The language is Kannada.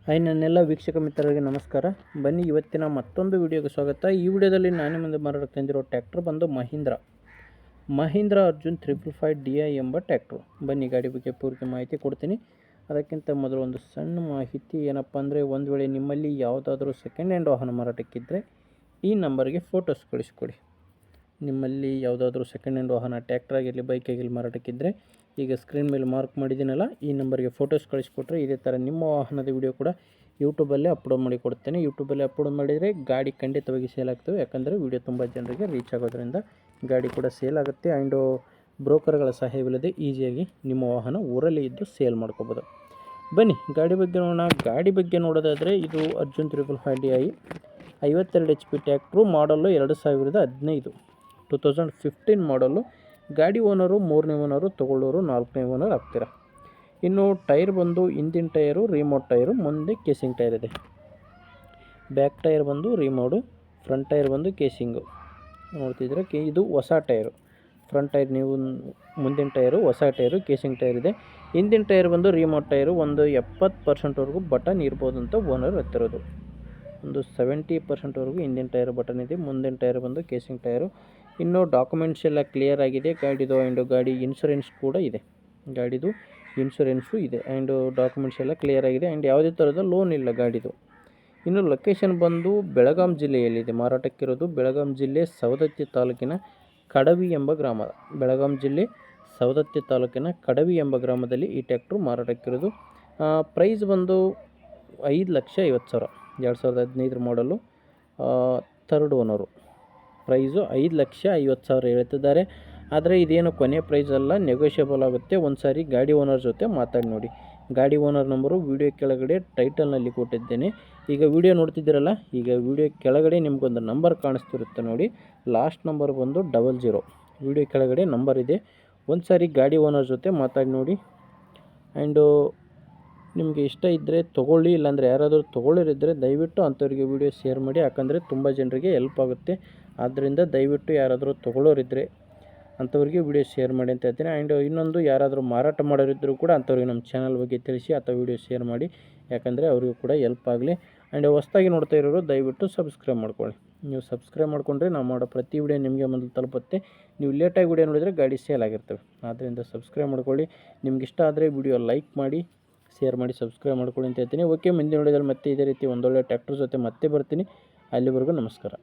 ಹಾಯ್ ನನ್ನೆಲ್ಲ ವೀಕ್ಷಕ ಮಿತ್ರರಿಗೆ ನಮಸ್ಕಾರ. ಬನ್ನಿ ಇವತ್ತಿನ ಮತ್ತೊಂದು ವಿಡಿಯೋಗೆ ಸ್ವಾಗತ. ಈ ವಿಡಿಯೋದಲ್ಲಿ ನಾನು ಮುಂದೆ ಮಾರಾಟಕ್ಕೆ ತಂದಿರೋ ಟ್ರ್ಯಾಕ್ಟರ್ ಬಂದು ಮಹೀಂದ್ರ ಅರ್ಜುನ್ 355 DI ಎಂಬ ಟ್ರ್ಯಾಕ್ಟ್ರು. ಬನ್ನಿ ಗಾಡಿ ಬಗ್ಗೆ ಪೂರ್ತಿ ಮಾಹಿತಿ ಕೊಡ್ತೀನಿ. ಅದಕ್ಕಿಂತ ಮೊದಲು ಒಂದು ಸಣ್ಣ ಮಾಹಿತಿ ಏನಪ್ಪ ಅಂದರೆ, ಒಂದು ವೇಳೆ ನಿಮ್ಮಲ್ಲಿ ಯಾವುದಾದ್ರೂ ಸೆಕೆಂಡ್ ಹ್ಯಾಂಡ್ ವಾಹನ ಮಾರಾಟಕ್ಕಿದ್ದರೆ ಈ ನಂಬರ್ಗೆ ಫೋಟೋಸ್ ಕಳಿಸ್ಕೊಡಿ. ನಿಮ್ಮಲ್ಲಿ ಯಾವುದಾದ್ರೂ ಸೆಕೆಂಡ್ ಹ್ಯಾಂಡ್ ವಾಹನ ಟ್ರ್ಯಾಕ್ಟರ್ ಆಗಿರಲಿ ಬೈಕ್ ಆಗಿರಲಿ ಮಾರಾಟಕ್ಕಿದ್ದರೆ ಈಗ ಸ್ಕ್ರೀನ್ ಮೇಲೆ ಮಾರ್ಕ್ ಮಾಡಿದ್ದೀನಲ್ಲ, ಈ ನಂಬರ್ಗೆ ಫೋಟೋಸ್ ಕಳಿಸ್ಕೊಟ್ರೆ ಇದೇ ಥರ ನಿಮ್ಮ ವಾಹನದ ವಿಡಿಯೋ ಕೂಡ ಯೂಟ್ಯೂಬಲ್ಲೇ ಅಪ್ಲೋಡ್ ಮಾಡಿ ಕೊಡ್ತೇನೆ. ಯೂಟ್ಯೂಬಲ್ಲಿ ಅಪ್ಲೋಡ್ ಮಾಡಿದರೆ ಗಾಡಿ ಖಂಡಿತವಾಗಿ ಸೇಲ್ ಆಗ್ತವೆ. ಯಾಕಂದರೆ ವಿಡಿಯೋ ತುಂಬ ಜನರಿಗೆ ರೀಚ್ ಆಗೋದ್ರಿಂದ ಗಾಡಿ ಕೂಡ ಸೇಲ್ ಆಗುತ್ತೆ. ಆ್ಯಂಡು ಬ್ರೋಕರ್ಗಳ ಸಹಾಯವಿಲ್ಲದೆ ಈಸಿಯಾಗಿ ನಿಮ್ಮ ವಾಹನ ಊರಲ್ಲೇ ಇದ್ದು ಸೇಲ್ ಮಾಡ್ಕೋಬೋದು. ಬನ್ನಿ ಗಾಡಿ ಬಗ್ಗೆ ನೋಡೋಣ. ಗಾಡಿ ಬಗ್ಗೆ ನೋಡೋದಾದರೆ ಇದು ಅರ್ಜುನ್ 355 DI 52 HP ಟ್ರ್ಯಾಕ್ಟ್ರು. ಮಾಡಲ್ಲು 2015 2015 ಮಾಡಲ್ಲು. ಗಾಡಿ ಓನರು 3ನೇ ಓನರು, ತೊಗೊಳ್ಳೋರು 4ನೇ ಓನರ್ ಆಗ್ತೀರಾ. ಇನ್ನು ಟೈರ್ ಬಂದು ಹಿಂದಿನ ಟೈರು ರಿಮೋಟ್ ಟೈರು, ಮುಂದೆ ಕೇಸಿಂಗ್ ಟೈರ್ ಇದೆ. ಬ್ಯಾಕ್ ಟೈರ್ ಬಂದು ರಿಮೋಡು, ಫ್ರಂಟ್ ಟೈರ್ ಬಂದು ಕೇಸಿಂಗು ನೋಡ್ತಿದ್ರೆ ಇದು ಹೊಸ ಟೈರು. ಫ್ರಂಟ್ ಟೈರ್ ನೀವು ಮುಂದಿನ ಟೈರು ಹೊಸ ಟೈರು, ಕೇಸಿಂಗ್ ಟೈರ್ ಇದೆ. ಹಿಂದಿನ ಟೈರ್ ಬಂದು ರಿಮೋಟ್ ಟೈರು. ಒಂದು 70%ವರೆಗೂ ಬಟನ್ ಇರ್ಬೋದು ಅಂತ ಓನರ್ ಹತ್ತಿರೋದು. ಒಂದು 70%ವರೆಗೂ ಹಿಂದಿನ ಟೈರ್ ಬಟನ್ ಇದೆ. ಮುಂದಿನ ಟೈರ್ ಬಂದು ಕೇಸಿಂಗ್ ಟೈರು. ಇನ್ನು ಡಾಕ್ಯುಮೆಂಟ್ಸ್ ಎಲ್ಲ ಕ್ಲಿಯರ್ ಆಗಿದೆ ಗಾಡಿದು. ಆ್ಯಂಡು ಗಾಡಿ ಇನ್ಶೂರೆನ್ಸ್ ಕೂಡ ಇದೆ. ಗಾಡಿದು ಇನ್ಶೂರೆನ್ಸು ಇದೆ. ಆ್ಯಂಡು ಡಾಕ್ಯುಮೆಂಟ್ಸ್ ಎಲ್ಲ ಕ್ಲಿಯರ್ ಆಗಿದೆ. ಆ್ಯಂಡ್ ಯಾವುದೇ ಥರದ ಲೋನ್ ಇಲ್ಲ ಗಾಡಿದು. ಇನ್ನು ಲೊಕೇಶನ್ ಬಂದು ಬೆಳಗಾಂ ಜಿಲ್ಲೆಯಲ್ಲಿದೆ. ಮಾರಾಟಕ್ಕಿರೋದು ಬೆಳಗಾಂ ಜಿಲ್ಲೆ ಸವದತ್ತಿ ತಾಲೂಕಿನ ಕಡವಿ ಎಂಬ ಗ್ರಾಮ. ಬೆಳಗಾಂ ಜಿಲ್ಲೆ ಸವದತ್ತಿ ತಾಲೂಕಿನ ಕಡವಿ ಎಂಬ ಗ್ರಾಮದಲ್ಲಿ ಈ ಟ್ರ್ಯಾಕ್ಟ್ರು ಮಾರಾಟಕ್ಕಿರೋದು. ಪ್ರೈಸ್ ಬಂದು 5,50,000. 2015 ಮಾಡಲು, ಥರ್ಡ್ ಓನರು. ಪ್ರೈಸು 5,50,000 ಹೇಳ್ತಿದ್ದಾರೆ. ಆದರೆ ಇದೇನು ಕೊನೆ ಪ್ರೈಸ್ ಅಲ್ಲ, ನೆಗೋಷಿಯಬಲ್ ಆಗುತ್ತೆ. ಒಂದು ಸಾರಿ ಗಾಡಿ ಓನರ್ ಜೊತೆ ಮಾತಾಡಿ ನೋಡಿ. ಗಾಡಿ ಓನರ್ ನಂಬರು ವಿಡಿಯೋ ಕೆಳಗಡೆ ಟೈಟಲ್ನಲ್ಲಿ ಕೊಟ್ಟಿದ್ದೇನೆ. ಈಗ ವಿಡಿಯೋ ನೋಡ್ತಿದ್ದೀರಲ್ಲ, ಈಗ ವಿಡಿಯೋ ಕೆಳಗಡೆ ನಿಮಗೊಂದು ನಂಬರ್ ಕಾಣಿಸ್ತಿರುತ್ತೆ ನೋಡಿ. ಲಾಸ್ಟ್ ನಂಬರ್ ಬಂದು 00. ವಿಡಿಯೋ ಕೆಳಗಡೆ ನಂಬರ್ ಇದೆ. ಒಂದು ಸಾರಿ ಗಾಡಿ ಓನರ್ ಜೊತೆ ಮಾತಾಡಿ ನೋಡಿ. ಆ್ಯಂಡು ನಿಮಗೆ ಇಷ್ಟ ಇದ್ದರೆ ತೊಗೊಳ್ಳಿ. ಇಲ್ಲಾಂದರೆ ಯಾರಾದರೂ ತೊಗೊಳ್ಳೋರಿದ್ದರೆ ದಯವಿಟ್ಟು ಅಂಥವ್ರಿಗೆ ವಿಡಿಯೋ ಶೇರ್ ಮಾಡಿ. ಯಾಕಂದರೆ ತುಂಬ ಜನರಿಗೆ ಹೆಲ್ಪ್ ಆಗುತ್ತೆ. ಆದ್ದರಿಂದ ದಯವಿಟ್ಟು ಯಾರಾದರೂ ತೊಗೊಳ್ಳೋರಿದ್ದರೆ ಅಂಥವ್ರಿಗೆ ವಿಡಿಯೋ ಶೇರ್ ಮಾಡಿ ಅಂತ ಹೇಳ್ತೀನಿ. ಆ್ಯಂಡ್ ಇನ್ನೊಂದು, ಯಾರಾದರೂ ಮಾರಾಟ ಮಾಡೋರಿದ್ದರೂ ಕೂಡ ಅಂಥವ್ರಿಗೆ ನಮ್ಮ ಚಾನಲ್ ಬಗ್ಗೆ ತಿಳಿಸಿ ಅಥವಾ ವಿಡಿಯೋ ಶೇರ್ ಮಾಡಿ. ಯಾಕಂದರೆ ಅವರಿಗೂ ಕೂಡ ಹೆಲ್ಪ್ ಆಗಲಿ. ಆ್ಯಂಡ್ ಹೊಸದಾಗಿ ನೋಡ್ತಾ ಇರೋರು ದಯವಿಟ್ಟು ಸಬ್ಸ್ಕ್ರೈಬ್ ಮಾಡ್ಕೊಳ್ಳಿ. ನೀವು ಸಬ್ಸ್ಕ್ರೈಬ್ ಮಾಡಿಕೊಂಡ್ರೆ ನಾವು ಮಾಡೋ ಪ್ರತಿ ವಿಡಿಯೋ ನಿಮಗೆ ಮೊದಲು ತಲುಪುತ್ತೆ. ನೀವು ಲೇಟಾಗಿ ವಿಡಿಯೋ ನೋಡಿದರೆ ಗಾಡಿ ಸೇಲ್ ಆಗಿರ್ತವೆ. ಆದ್ದರಿಂದ ಸಬ್ಸ್ಕ್ರೈಬ್ ಮಾಡ್ಕೊಳ್ಳಿ. ನಿಮ್ಗೆ ಇಷ್ಟ ಆದರೆ ವಿಡಿಯೋ ಲೈಕ್ ಮಾಡಿ, ಶೇರ್ ಮಾಡಿ, ಸಬ್ಸ್ಕ್ರೈಬ್ ಮಾಡ್ಕೊಳ್ಳಿ ಅಂತ ಹೇಳ್ತೀನಿ. ಓಕೆ, ಮುಂದಿನ ವಿಡಿಯೋದಲ್ಲಿ ಮತ್ತೆ ಇದೇ ರೀತಿ ಒಂದೊಳ್ಳೆ ಟ್ರ್ಯಾಕ್ಟರ್ ಜೊತೆ ಮತ್ತೆ ಬರ್ತೀನಿ. ಅಲ್ಲಿವರೆಗೂ ನಮಸ್ಕಾರ.